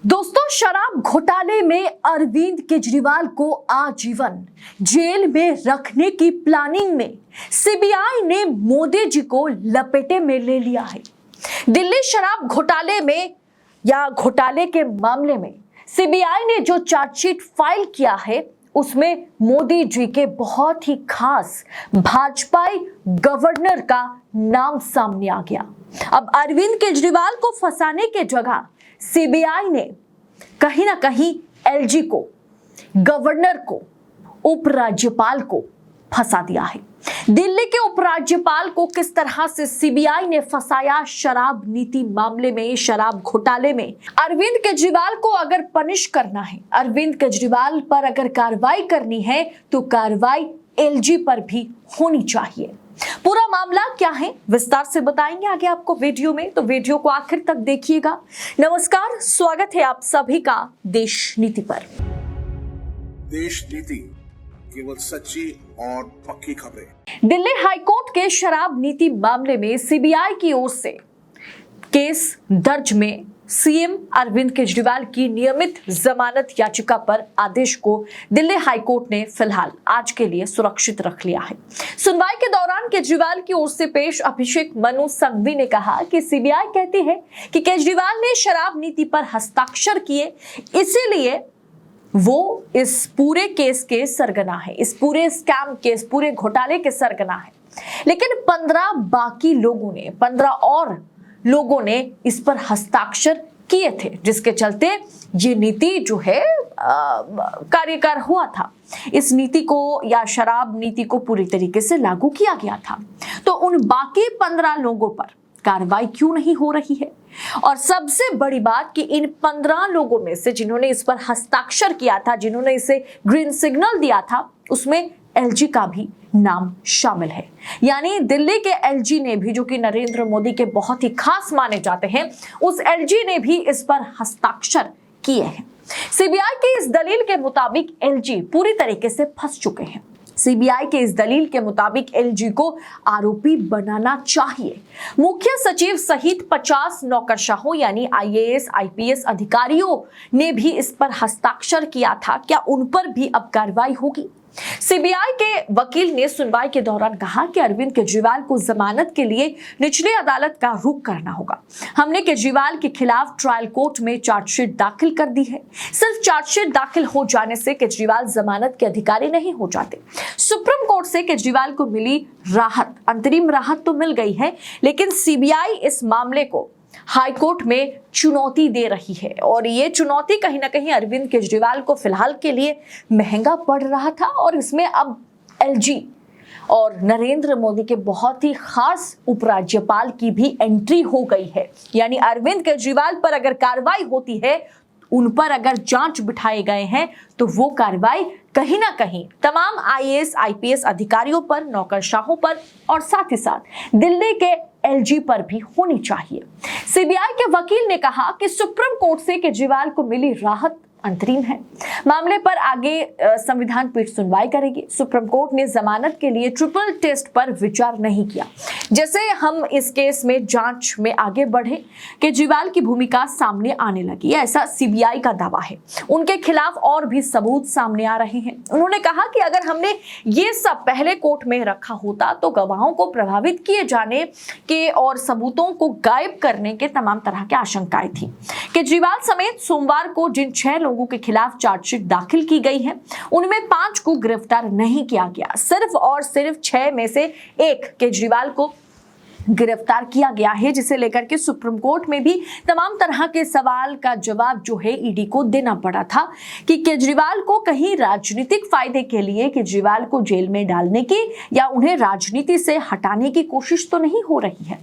दोस्तों, शराब घोटाले में अरविंद केजरीवाल को आजीवन जेल में रखने की प्लानिंग में सीबीआई ने मोदी जी को लपेटे में ले लिया है। दिल्ली शराब घोटाले में या घोटाले के मामले में सीबीआई ने जो चार्जशीट फाइल किया है उसमें मोदी जी के बहुत ही खास भाजपाई गवर्नर का नाम सामने आ गया। अब अरविंद केजरीवाल को फंसाने के जगह सीबीआई ने कहीं ना कहीं एलजी को, गवर्नर को, उपराज्यपाल को फंसा दिया है। दिल्ली के उपराज्यपाल को किस तरह से सीबीआई ने फंसाया शराब नीति मामले में, शराब घोटाले में। अरविंद केजरीवाल को अगर पनिश करना है, अरविंद केजरीवाल पर अगर कार्रवाई करनी है तो कार्रवाई एलजी पर भी होनी चाहिए। पूरा मामला क्या है विस्तार से बताएंगे आगे आपको वीडियो में, तो वीडियो को आखिर तक देखिएगा। नमस्कार, स्वागत है आप सभी का देश नीति पर। देश नीति, केवल सच्ची और पक्की खबरें। दिल्ली हाईकोर्ट के शराब नीति मामले में सीबीआई की ओर से केस दर्ज में सीएम अरविंद केजरीवाल की नियमित जमानत याचिका पर आदेश को दिल्ली हाईकोर्ट ने फिलहाल आज के लिए सुरक्षित रख लिया है। सुनवाई के दौरान केजरीवाल की ओर से पेश अभिषेक मनु संघवी ने कहा कि सीबीआई कहती है कि केजरीवाल ने शराब नीति पर हस्ताक्षर किए, इसीलिए वो इस पूरे केस के सरगना है, इस पूरे स्कैम के, इस पूरे घोटाले के सरगना है। लेकिन 15 बाकी लोगों ने, 15 और लोगों ने इस पर हस्ताक्षर किए थे, जिसके चलते ये नीति जो है कार्यकर हुआ था। इस नीति को या शराब नीति को पूरी तरीके से लागू किया गया था। तो उन बाकी 15 लोगों पर कार्रवाई क्यों नहीं हो रही है? और सबसे बड़ी बात कि इन 15 लोगों में से जिन्होंने इस पर हस्ताक्षर किया था, जिन्होंने इसे ग्रीन सिग्नल दिया था, उसमें एलजी का भी नाम शामिल है। यानी दिल्ली के एलजी ने भी, जो कि नरेंद्र मोदी के बहुत ही खास माने जाते हैं, उस एलजी ने भी इस पर हस्ताक्षर किए हैं। सीबीआई की इस दलील के मुताबिक एलजी पूरी तरीके से फंस चुके हैं। सीबीआई के इस दलील के मुताबिक एलजी को आरोपी बनाना चाहिए। मुख्य सचिव सहित 50 नौकरशाहों यानी आईएएस, आईपीएस अधिकारियों ने भी इस पर हस्ताक्षर किया था। क्या उन पर भी अब कार्रवाई होगी? सीबीआई के वकील ने सुनवाई के दौरान कहा कि अरविंद केजरीवाल को जमानत के लिए निचली अदालत का रुख करना होगा। हमने केजरीवाल के खिलाफ ट्रायल कोर्ट में चार्जशीट दाखिल कर दी है। सिर्फ चार्जशीट दाखिल हो जाने से केजरीवाल जमानत के अधिकारी नहीं हो जाते। सुप्रीम कोर्ट से केजरीवाल को मिली राहत, अंतरिम राहत तो मिल गई है, लेकिन सीबीआई इस मामले को हाईकोर्ट में चुनौती दे रही है और ये चुनौती कहीं ना कहीं अरविंद केजरीवाल को फिलहाल के लिए महंगा पड़ रहा था। और इसमें अब एलजी और नरेंद्र मोदी के बहुत ही खास उपराज्यपाल की भी एंट्री हो गई है। यानी अरविंद केजरीवाल पर अगर कार्रवाई होती है, उन पर अगर जांच बिठाए गए हैं, तो वो कार्रवाई कहीं ना कहीं तमाम आईएएस, आईपीएस अधिकारियों पर, नौकरशाहों पर और साथ ही साथ दिल्ली के एलजी पर भी होनी चाहिए। सीबीआई के वकील ने कहा कि सुप्रीम कोर्ट से केजरीवाल को मिली राहत अंतरिम है। मामले पर आगे संविधान पीठ सुनवाई करेगी। सुप्रीम कोर्ट ने जमानत के लिए ट्रिपल टेस्ट पर विचार नहीं किया। जैसे हम इस केस में जांच में आगे बढ़े, केजरीवाल की भूमिका सामने आने लगी, ऐसा सीबीआई का दावा है। उनके खिलाफ और भी सबूत सामने आ रहे हैं। उन्होंने कहा कि अगर हमने ये सब पहले कोर्ट में रखा होता तो गवाहों को प्रभावित किए जाने के और सबूतों को गायब करने के तमाम तरह की आशंकाएं थी। केजरीवाल समेत सोमवार को जिन 6 लोगों के खिलाफ चार्जशीट दाखिल की गई है, उनमें 5 को गिरफ्तार नहीं किया गया। सिर्फ और सिर्फ 6 में से 1 केजरीवाल को गिरफ्तार किया गया है, जिसे लेकर के सुप्रीम कोर्ट में भी तमाम तरह के सवाल का जवाब जो है ईडी को देना पड़ा था कि केजरीवाल को कहीं राजनीतिक फायदे के लिए केजरीवाल को जेल में डालने की या उन्हें राजनीति से हटाने की कोशिश तो नहीं हो रही है।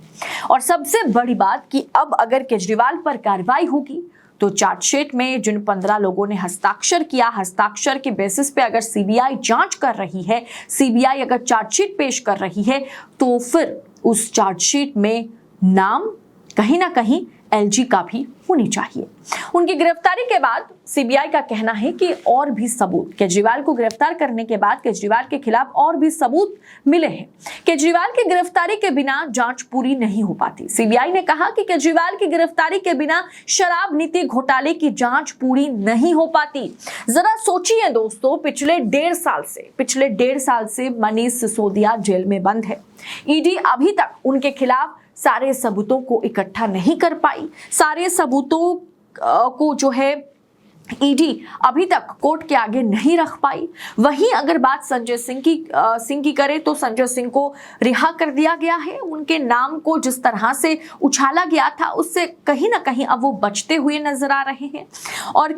और सबसे बड़ी बात कि अब अगर केजरीवाल पर कार्रवाई होगी तो चार्जशीट में जिन 15 लोगों ने हस्ताक्षर किया, हस्ताक्षर के बेसिस पे अगर सीबीआई जांच कर रही है, सीबीआई अगर चार्जशीट पेश कर रही है, तो फिर उस चार्जशीट में नाम कहीं ना कहीं एलजी का भी होनी चाहिए। उनकी गिरफ्तारी के बाद सीबीआई का कहना है कि और भी सबूत, केजरीवाल को गिरफ्तार करने के बाद केजरीवाल के खिलाफ और भी सबूत मिले हैं। केजरीवाल की गिरफ्तारी के बिना जांच पूरी नहीं हो पाती। सीबीआई ने कहा कि केजरीवाल की गिरफ्तारी के बिना शराब नीति घोटाले की जांच पूरी नहीं हो पाती। जरा सोचिए दोस्तों, पिछले 1.5 साल से मनीष सिसोदिया जेल में बंद है। ईडी अभी तक उनके खिलाफ सारे सबूतों को इकट्ठा नहीं कर पाई। सारे सबूतों को जो है ईडी अभी तक कोर्ट के आगे नहीं रख पाई। वहीं अगर बात संजय सिंह की करें तो संजय सिंह को रिहा कर दिया गया है। उनके नाम को जिस तरह से उछाला गया था उससे कहीं ना कहीं अब वो बचते हुए नजर आ रहे हैं। और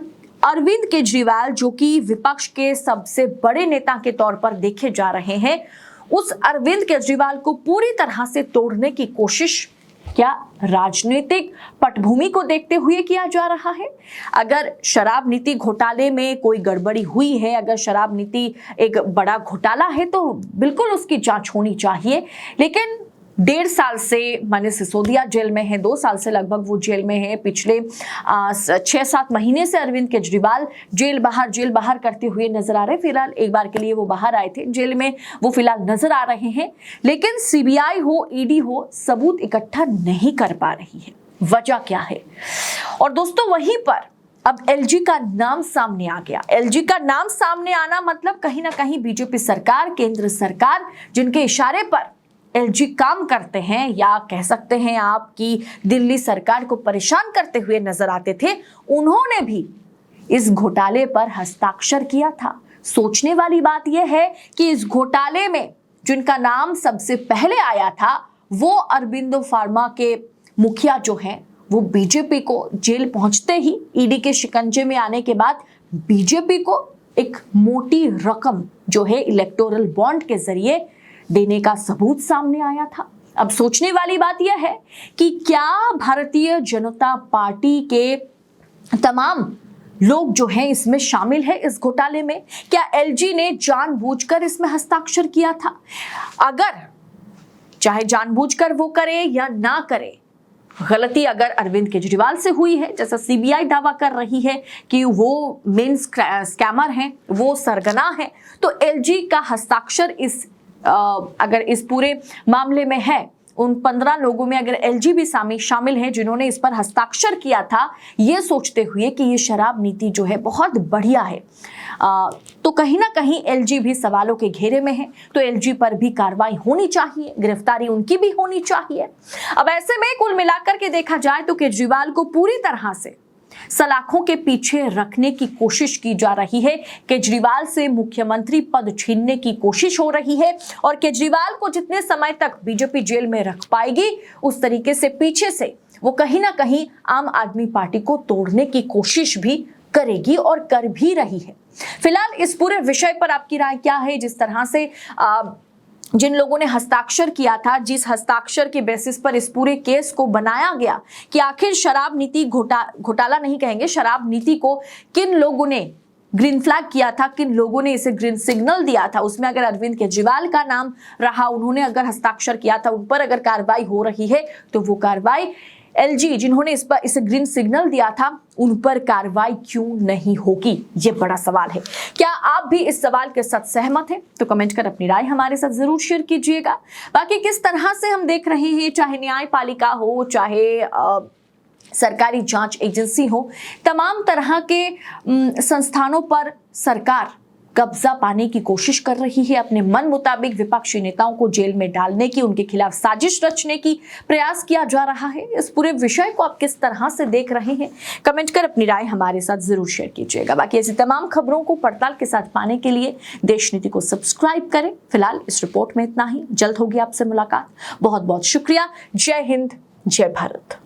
अरविंद केजरीवाल जो कि विपक्ष के सबसे बड़े नेता के तौर पर देखे जा रहे हैं, उस अरविंद केजरीवाल को पूरी तरह से तोड़ने की कोशिश क्या राजनीतिक पटभूमि को देखते हुए किया जा रहा है? अगर शराब नीति घोटाले में कोई गड़बड़ी हुई है, अगर शराब नीति एक बड़ा घोटाला है तो बिल्कुल उसकी जांच होनी चाहिए। लेकिन 1.5 साल से मनीष सिसोदिया जेल में है, 2 साल से लगभग वो जेल में है। पिछले 6-7 महीने से अरविंद केजरीवाल जेल बाहर करते हुए नजर आ रहे हैं। फिलहाल एक बार के लिए वो बाहर आए थे, जेल में वो फिलहाल नजर आ रहे हैं। लेकिन सीबीआई हो, ईडी हो, सबूत इकट्ठा नहीं कर पा रही है। वजह क्या है? और दोस्तों वहीं पर अब एलजी का नाम सामने आ गया। एलजी का नाम सामने आना मतलब कहीं ना कहीं बीजेपी सरकार, केंद्र सरकार, जिनके इशारे पर एलजी काम करते हैं, या कह सकते हैं आप कि दिल्ली सरकार को परेशान करते हुए नजर आते थे, उन्होंने भी इस घोटाले पर हस्ताक्षर किया था। सोचने वाली बात यह है कि इस घोटाले में जिनका नाम सबसे पहले आया था वो अरबिंदो फार्मा के मुखिया जो हैं, वो बीजेपी को जेल पहुंचते ही ईडी के शिकंजे में आने के बाद बीजेपी को एक मोटी रकम जो है इलेक्टोरल बॉन्ड के जरिए देने का सबूत सामने आया था। अब सोचने वाली बात यह है कि क्या भारतीय जनता पार्टी के तमाम लोग जो हैं इसमें शामिल है इस घोटाले में? क्या एलजी ने जानबूझकर इसमें हस्ताक्षर किया था? अगर चाहे जानबूझकर वो करे या ना करे, गलती अगर अरविंद केजरीवाल से हुई है, जैसा सीबीआई दावा कर रही है कि वो मेन स्कैमर हैं, वो सरगना है, तो एलजी का हस्ताक्षर अगर इस पूरे मामले में है, उन 15 लोगों में अगर एलजी भी शामिल है जिन्होंने इस पर हस्ताक्षर किया था, ये सोचते हुए कि ये शराब नीति जो है बहुत बढ़िया है, तो कहीं ना कहीं एलजी भी सवालों के घेरे में है। तो एलजी पर भी कार्रवाई होनी चाहिए, गिरफ्तारी उनकी भी होनी चाहिए। अब ऐसे में कुल मिलाकर के देखा जाए तो केजरीवाल को पूरी तरह से सलाखों के पीछे रखने की कोशिश की जा रही है। केजरीवाल से मुख्यमंत्री पद छीनने की कोशिश हो रही है और केजरीवाल को जितने समय तक बीजेपी जेल में रख पाएगी, उस तरीके से पीछे से वो कहीं ना कहीं आम आदमी पार्टी को तोड़ने की कोशिश भी करेगी और कर भी रही है। फिलहाल इस पूरे विषय पर आपकी राय क्या है? जिस तरह से जिन लोगों ने हस्ताक्षर किया था, जिस हस्ताक्षर के बेसिस पर इस पूरे केस को बनाया गया कि आखिर शराब नीति घोटाला नहीं कहेंगे, शराब नीति को किन लोगों ने ग्रीन फ्लैग किया था, किन लोगों ने इसे ग्रीन सिग्नल दिया था, उसमें अगर अरविंद केजरीवाल का नाम रहा, उन्होंने अगर हस्ताक्षर किया था, उन पर अगर कार्रवाई हो रही है, तो वो कार्रवाई एलजी जिन्होंने इसे ग्रीन सिग्नल दिया था उन पर कार्रवाई क्यों नहीं होगी? ये बड़ा सवाल है। क्या आप भी इस सवाल के साथ सहमत हैं? तो कमेंट कर अपनी राय हमारे साथ जरूर शेयर कीजिएगा। बाकी किस तरह से हम देख रहे हैं, चाहे न्यायपालिका हो, चाहे सरकारी जांच एजेंसी हो, तमाम तरह के संस्थानों पर सरकार कब्जा पाने की कोशिश कर रही है, अपने मन मुताबिक विपक्षी नेताओं को जेल में डालने की, उनके खिलाफ साजिश रचने की प्रयास किया जा रहा है। इस पूरे विषय को आप किस तरह से देख रहे हैं? कमेंट कर अपनी राय हमारे साथ जरूर शेयर कीजिएगा। बाकी ऐसी तमाम खबरों को पड़ताल के साथ पाने के लिए देश नीति को सब्सक्राइब करें। फिलहाल इस रिपोर्ट में इतना ही, जल्द होगी आपसे मुलाकात। बहुत बहुत शुक्रिया। जय हिंद, जय भारत।